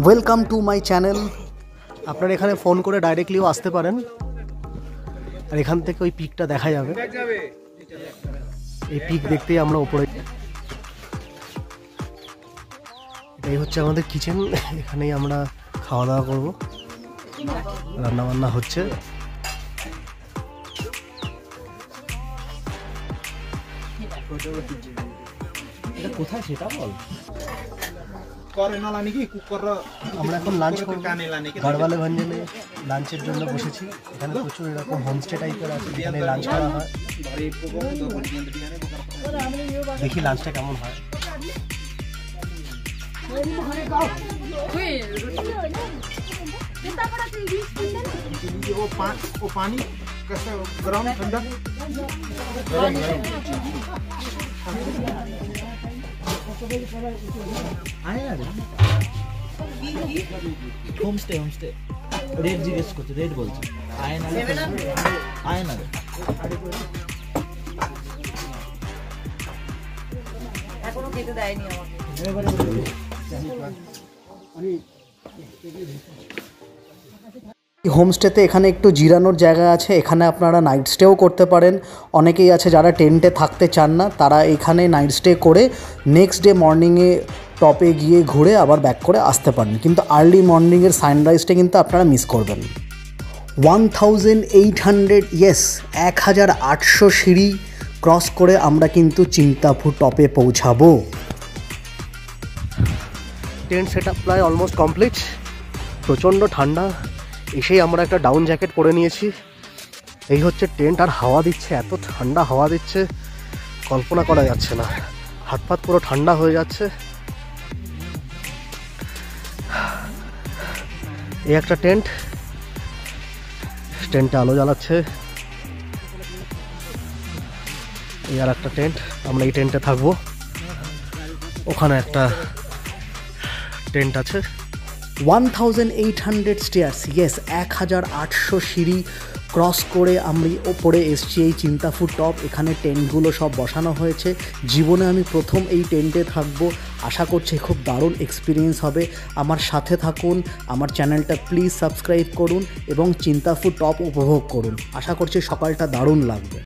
Welcome to my channel. আপনারা এখানে phone করে ডাইরেক্টলিও আসতে পারেন, আর এখান থেকে ওই পিকটা দেখা যাবে। এই পিক দেখতেই আমরা উপরে, এই হচ্ছে আমাদের কিচেন। এখানেই আমরা খাওয়া দাওয়া করবো, রান্না বান্না হচ্ছে। কোথায় সেটা বল। আমরা এখন লাঞ্চ করবো গড়ওয়ালে ভঞ্জনে। লাঞ্চের জন্য বসেছি। এখানে প্রচুর এরকম হোমস্টে টাইপের আছে, এখানে লাঞ্চ করা হয়। দেখি লাঞ্চটা কেমন হয়। হোমস্টে রেড জিজ্ঞেস করছে, রেড বলছে আয় না এখনো খেতে দেয়নি আমাকে। হোমস্টেতে এখানে একটু জিরানোর জায়গা আছে, এখানে আপনারা নাইট স্টেও করতে পারেন। অনেকেই আছে যারা টেন্টে থাকতে চান না, তারা এখানে নাইট স্টে করে নেক্সট ডে মর্নিংয়ে টপে গিয়ে ঘুরে আবার ব্যাক করে আসতে পারেন। কিন্তু আর্লি মর্নিংয়ের সানরাইজটা কিন্তু আপনারা মিস করবেন। 1800 ইয়েস 1800 সিঁড়ি ক্রস করে আমরা কিন্তু চিন্তাপুর টপে পৌঁছাবো। টেন্ট সেট আপ প্রায় অলমোস্ট কমপ্লিট। প্রচণ্ড ঠান্ডা, এসেই আমরা একটা ডাউন জ্যাকেট পরে নিয়েছি। এই হচ্ছে টেন্ট, আর হাওয়া দিচ্ছে, এত ঠান্ডা হাওয়া দিচ্ছে কল্পনা করা যাচ্ছে না। হাত পাত পুরো ঠান্ডা হয়ে যাচ্ছে। এই একটা টেন্ট, টেন্টে আলো জ্বালাচ্ছে। এই আর একটা টেন্ট, আমরা এই টেন্টে থাকবো। ওখানে একটা টেন্ট আছে। 1800 স্টেয়ার্স, ইয়েস 1800 সিঁড়ি ক্রস করে আমি ওপরে এসছি এই চিন্তাপুর টপ। এখানে টেন্টগুলো সব বসানো হয়েছে। জীবনে আমি প্রথম এই টেন্টে থাকবো। আশা করছি খুব দারুণ এক্সপিরিয়েন্স হবে। আমার সাথে থাকুন, আমার চ্যানেলটা প্লিজ সাবস্ক্রাইব করুন এবং চিন্তাপুর টপ উপভোগ করুন। আশা করছি সকালটা দারুণ লাগবে।